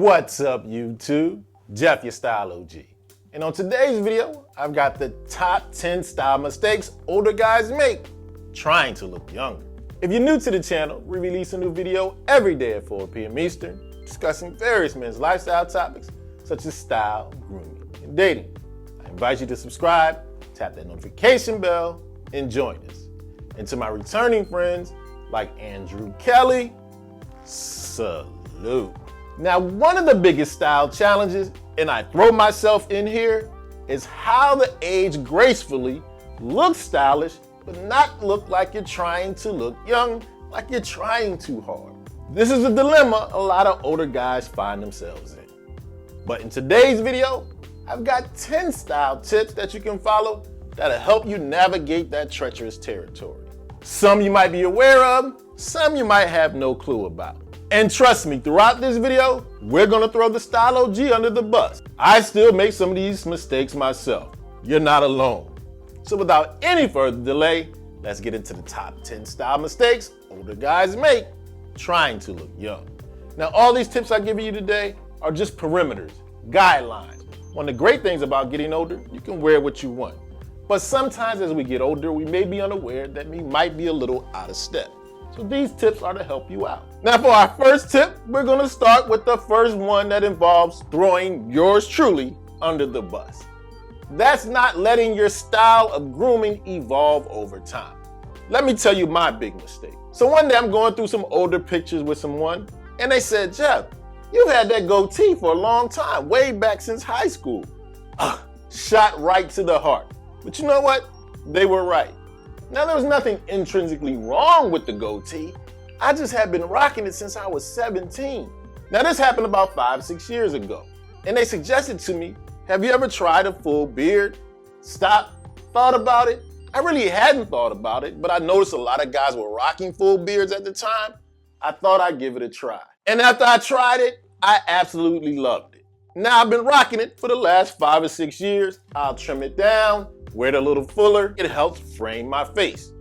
What's up, YouTube? Jeff, your style OG. And on today's video, I've got the top 10 style mistakes older guys make trying to look younger. If you're new to the channel, we release a new video every day at 4 p.m. Eastern, discussing various men's lifestyle topics such as style, grooming, and dating. I invite you to subscribe, tap that notification bell, and join us. And to my returning friends like Andrew Kelly, salute. Now, one of the biggest style challenges, and I throw myself in here, is how to age gracefully, look stylish, but not look like you're trying to look young, like you're trying too hard. This is a dilemma a lot of older guys find themselves in. But in today's video, I've got 10 style tips that you can follow that'll help you navigate that treacherous territory. Some you might be aware of, some you might have no clue about. And trust me, throughout this video, we're gonna throw the style OG under the bus. I still make some of these mistakes myself. You're not alone. So without any further delay, let's get into the top 10 style mistakes older guys make trying to look young. Now, all these tips I give you today are just perimeters, guidelines. One of the great things about getting older, you can wear what you want. But sometimes as we get older, we may be unaware that we might be a little out of step. So these tips are to help you out. Now for our first tip, we're gonna start with the first one that involves throwing yours truly under the bus. That's not letting your style of grooming evolve over time. Let me tell you my big mistake. So one day I'm going through some older pictures with someone, and they said, Jeff, you've had that goatee for a long time, way back since high school. Shot right to the heart. But you know what? They were right. Now, there was nothing intrinsically wrong with the goatee. I just had been rocking it since I was 17. Now, this happened about 5-6 years ago. And they suggested to me, have you ever tried a full beard? Stopped, thought about it. I really hadn't thought about it, but I noticed a lot of guys were rocking full beards at the time. I thought I'd give it a try. And after I tried it, I absolutely loved it. Now, I've been rocking it for the last 5 or 6 years. I'll trim it down, wear it a little fuller. It helps frame my face.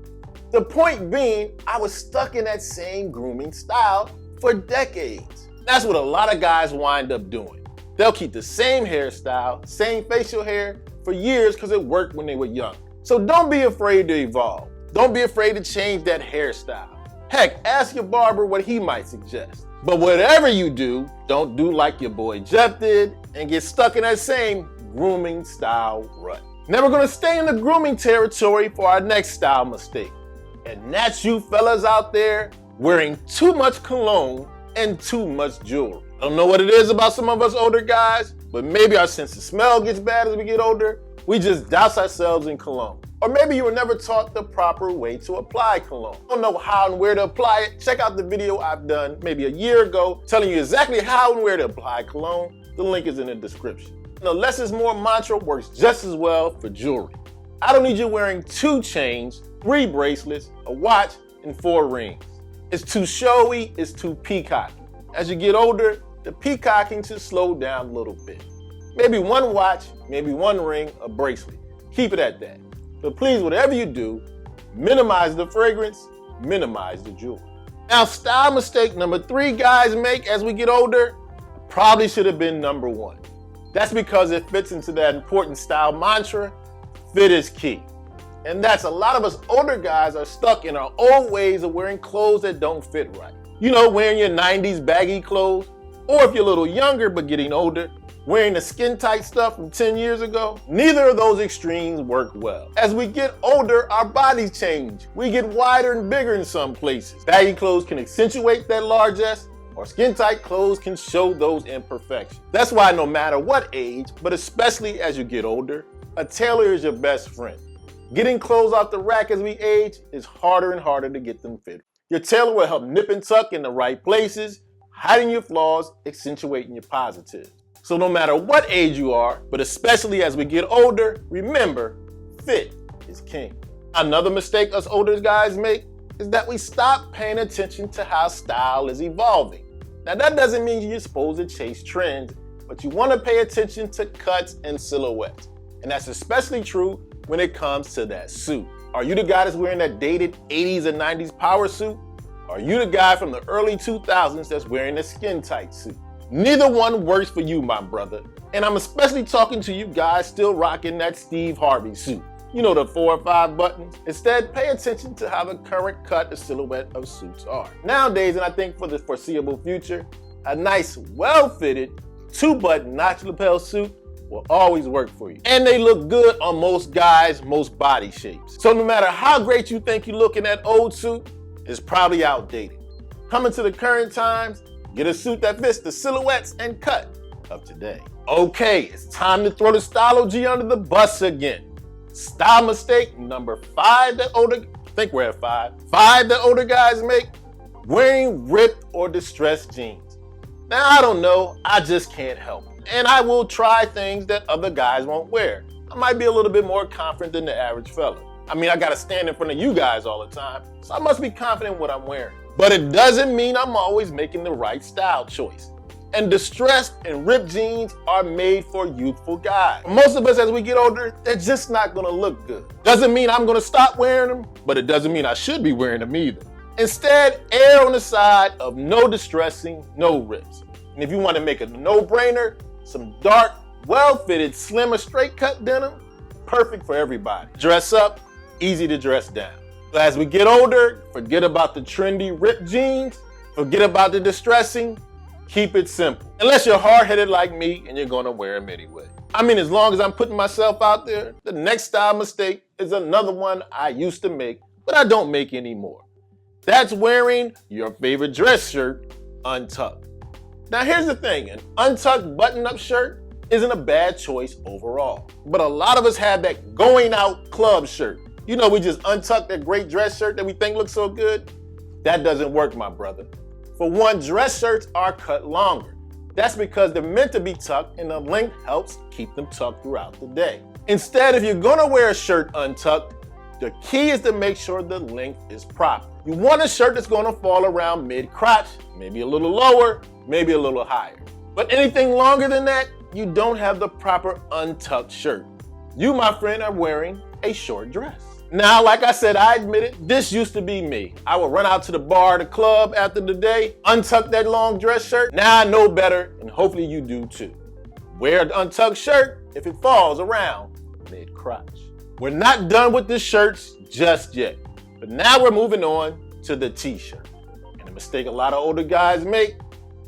The point being, I was stuck in that same grooming style for decades. That's what a lot of guys wind up doing. They'll keep the same hairstyle, same facial hair for years because it worked when they were young. So don't be afraid to evolve. Don't be afraid to change that hairstyle. Heck, ask your barber what he might suggest. But whatever you do, don't do like your boy Jeff did and get stuck in that same grooming style rut. Now we're gonna stay in the grooming territory for our next style mistake. And that's you fellas out there wearing too much cologne and too much jewelry. I don't know what it is about some of us older guys, but maybe our sense of smell gets bad as we get older. We just douse ourselves in cologne. Or maybe you were never taught the proper way to apply cologne. Don't know how and where to apply it? Check out the video I've done maybe a year ago telling you exactly how and where to apply cologne. The link is in the description. The less is more mantra works just as well for jewelry. I don't need you wearing 2 chains, 3 bracelets, a watch, and 4 rings. It's too showy, it's too peacocky. As you get older, the peacocking should slow down a little bit. Maybe 1 watch, maybe 1 ring, a bracelet. Keep it at that. But please, whatever you do, minimize the fragrance, minimize the jewelry. Now, style mistake number 3 guys make as we get older probably should have been number 1. That's because it fits into that important style mantra, fit is key. And that's a lot of us older guys are stuck in our old ways of wearing clothes that don't fit right. You know, wearing your 90s baggy clothes, or if you're a little younger but getting older, wearing the skin tight stuff from 10 years ago. Neither of those extremes work well. As we get older, our bodies change. We get wider and bigger in some places. Baggy clothes can accentuate that largesse, or skin-tight clothes can show those imperfections. That's why no matter what age, but especially as you get older, a tailor is your best friend. Getting clothes off the rack as we age is harder and harder to get them fit. Your tailor will help nip and tuck in the right places, hiding your flaws, accentuating your positives. So no matter what age you are, but especially as we get older, remember, fit is king. Another mistake us older guys make is that we stop paying attention to how style is evolving. Now that doesn't mean you're supposed to chase trends, but you want to pay attention to cuts and silhouettes. And that's especially true when it comes to that suit. Are you the guy that's wearing that dated 80s and 90s power suit? Or are you the guy from the early 2000s that's wearing a skin tight suit? Neither one works for you, my brother. And I'm especially talking to you guys still rocking that Steve Harvey suit. You know, the 4 or 5 buttons. Instead, pay attention to how the current cut and silhouette of suits are. Nowadays, and I think for the foreseeable future, a nice, well-fitted 2-button notch lapel suit will always work for you. And they look good on most guys, most body shapes. So no matter how great you think you look in that old suit, it's probably outdated. Coming to the current times, get a suit that fits the silhouettes and cut of today. Okay, it's time to throw the Stylogy under the bus again. Style mistake number 5 that older, I think we're at 5 that older guys make: wearing ripped or distressed jeans. Now, I don't know, I just can't help it. And I will try things that other guys won't wear. I might be a little bit more confident than the average fella. I mean, I gotta stand in front of you guys all the time, so I must be confident in what I'm wearing. But it doesn't mean I'm always making the right style choice. And distressed and ripped jeans are made for youthful guys. Most of us, as we get older, they're just not gonna look good. Doesn't mean I'm gonna stop wearing them, but it doesn't mean I should be wearing them either. Instead, err on the side of no distressing, no rips. And if you wanna make a no-brainer, some dark, well-fitted, slim or straight cut denim, perfect for everybody. Dress up, easy to dress down. So as we get older, forget about the trendy ripped jeans, forget about the distressing, keep it simple. Unless you're hard-headed like me and you're gonna wear them anyway. I mean, as long as I'm putting myself out there, the next style mistake is another one I used to make, but I don't make anymore. That's wearing your favorite dress shirt untucked. Now here's the thing, an untucked button-up shirt isn't a bad choice overall. But a lot of us have that going out club shirt. You know, we just untuck that great dress shirt that we think looks so good. That doesn't work, my brother. For one, dress shirts are cut longer. That's because they're meant to be tucked and the length helps keep them tucked throughout the day. Instead, if you're gonna wear a shirt untucked, the key is to make sure the length is proper. You want a shirt that's gonna fall around mid-crotch, maybe a little lower, maybe a little higher. But anything longer than that, you don't have the proper untucked shirt. You, my friend, are wearing a short dress. Now, like I said, I admit it, this used to be me. I would run out to the bar or the club after the day, untuck that long dress shirt. Now I know better, and hopefully you do too. Wear an untucked shirt if it falls around mid-crotch. We're not done with the shirts just yet, but now we're moving on to the t-shirt. And a mistake a lot of older guys make,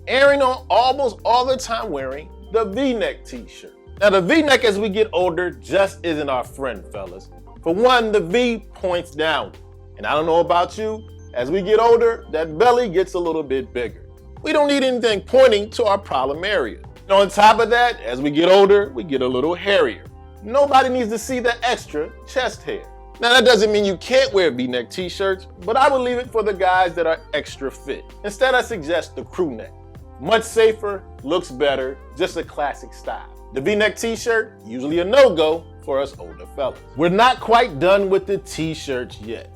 erring on almost all the time wearing the V-neck t-shirt. Now the V-neck as we get older just isn't our friend, fellas. For one, the V points down. And I don't know about you, as we get older, that belly gets a little bit bigger. We don't need anything pointing to our problem area. And on top of that, as we get older, we get a little hairier. Nobody needs to see the extra chest hair. Now that doesn't mean you can't wear V-neck t-shirts, but I would leave it for the guys that are extra fit. Instead, I suggest the crew neck. Much safer, looks better, just a classic style. The V-neck t-shirt, usually a no-go for us older fellas. We're not quite done with the t-shirts yet.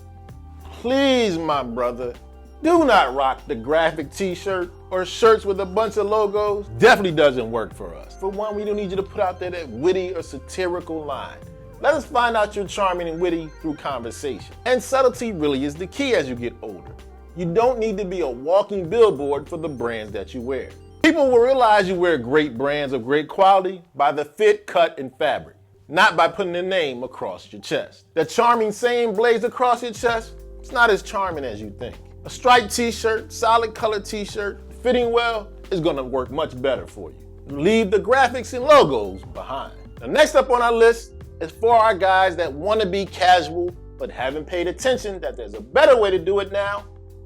Please, my brother, do not rock the graphic t-shirt or shirts with a bunch of logos. Definitely doesn't work for us. For one, we don't need you to put out there that witty or satirical line. Let us find out you're charming and witty through conversation. And subtlety really is the key as you get older. You don't need to be a walking billboard for the brands that you wear. People will realize you wear great brands of great quality by the fit, cut, and fabric, not by putting a name across your chest. The charming saying blazed across your chest, it's not as charming as you think. A striped t-shirt, solid color t-shirt, fitting well, is gonna work much better for you. Leave the graphics and logos behind. Now, next up on our list is for our guys that wanna be casual, but haven't paid attention that there's a better way to do it now.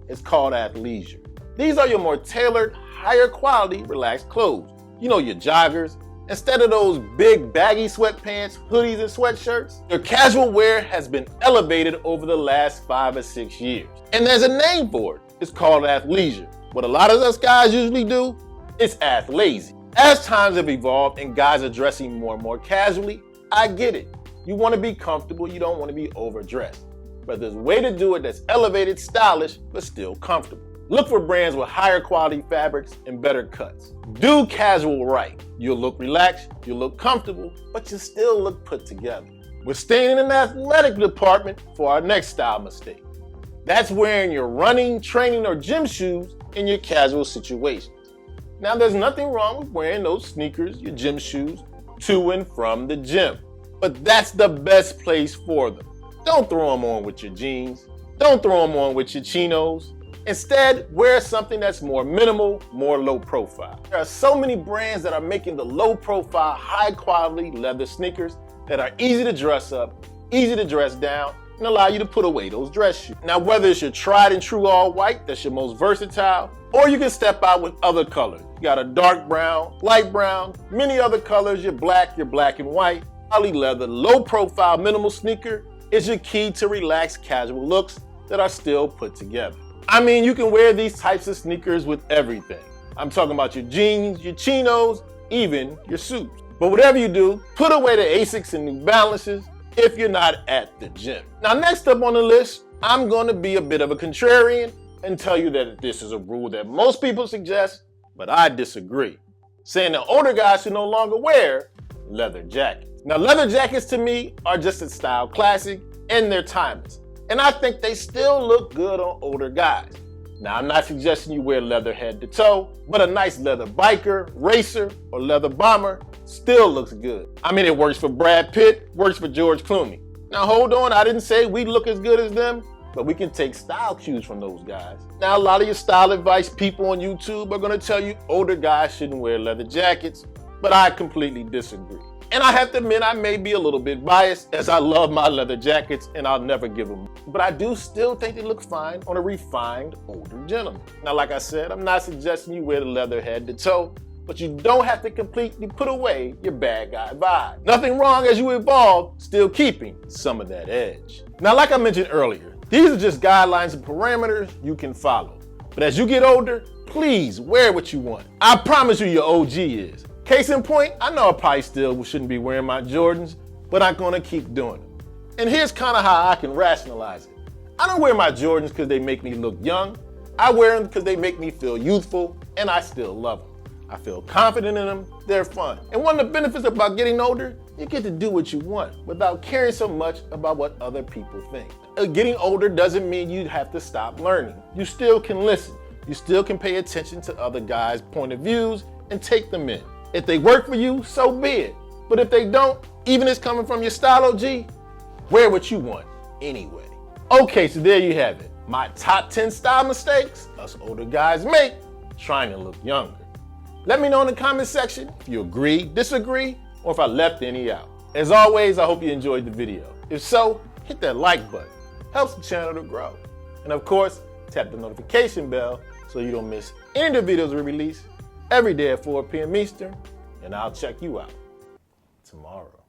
It's called athleisure. These are your more tailored, higher quality, relaxed clothes. You know, your joggers. Instead of those big baggy sweatpants, hoodies, and sweatshirts, your casual wear has been elevated over the last 5 or 6 years. And there's a name for it. It's called athleisure. What a lot of us guys usually do, it's athleisure. As times have evolved and guys are dressing more and more casually, I get it. You want to be comfortable, you don't want to be overdressed. But there's a way to do it that's elevated, stylish, but still comfortable. Look for brands with higher quality fabrics and better cuts. Do casual right. You'll look relaxed, you'll look comfortable, but you still look put together. We're staying in an athletic department for our next style mistake. That's wearing your running, training, or gym shoes in your casual situations. Now, there's nothing wrong with wearing those sneakers, your gym shoes, to and from the gym, but that's the best place for them. Don't throw them on with your jeans. Don't throw them on with your chinos. Instead, wear something that's more minimal, more low profile. There are so many brands that are making the low profile, high quality leather sneakers that are easy to dress up, easy to dress down, and allow you to put away those dress shoes. Now, whether it's your tried and true all white, that's your most versatile, or you can step out with other colors. You got a dark brown, light brown, many other colors, your black and white. Poly leather, low profile, minimal sneaker is your key to relaxed casual looks that are still put together. I mean, you can wear these types of sneakers with everything. I'm talking about your jeans, your chinos, even your suits. But whatever you do, put away the Asics and New Balances if you're not at the gym. Now, next up on the list, I'm going to be a bit of a contrarian and tell you that this is a rule that most people suggest, but I disagree. Saying that older guys should no longer wear leather jackets. Now, leather jackets to me are just a style classic and they're timeless. And I think they still look good on older guys. Now, I'm not suggesting you wear leather head to toe, but a nice leather biker, racer, or leather bomber still looks good. I mean, it works for Brad Pitt, works for George Clooney. Now, hold on, I didn't say we look as good as them, but we can take style cues from those guys. Now, a lot of your style advice people on YouTube are gonna tell you older guys shouldn't wear leather jackets, but I completely disagree. And I have to admit, I may be a little bit biased as I love my leather jackets and I'll never give them. But I do still think they look fine on a refined older gentleman. Now, like I said, I'm not suggesting you wear the leather head to toe, but you don't have to completely put away your bad guy vibe. Nothing wrong as you evolve, still keeping some of that edge. Now, like I mentioned earlier, these are just guidelines and parameters you can follow. But as you get older, please wear what you want. I promise you your OG is. Case in point, I know I probably still shouldn't be wearing my Jordans, but I'm gonna keep doing it. And here's kind of how I can rationalize it. I don't wear my Jordans because they make me look young. I wear them because they make me feel youthful, and I still love them. I feel confident in them, they're fun. And one of the benefits about getting older, you get to do what you want without caring so much about what other people think. Getting older doesn't mean you have to stop learning. You still can listen. You still can pay attention to other guys' point of views and take them in. If they work for you, so be it. But if they don't, even if it's coming from your style OG, wear what you want anyway. Okay, so there you have it. My top 10 style mistakes us older guys make trying to look younger. Let me know in the comment section if you agree, disagree, or if I left any out. As always, I hope you enjoyed the video. If so, hit that like button. Helps the channel to grow. And of course, tap the notification bell so you don't miss any of the videos we release every day at 4 p.m. Eastern, and I'll check you out tomorrow.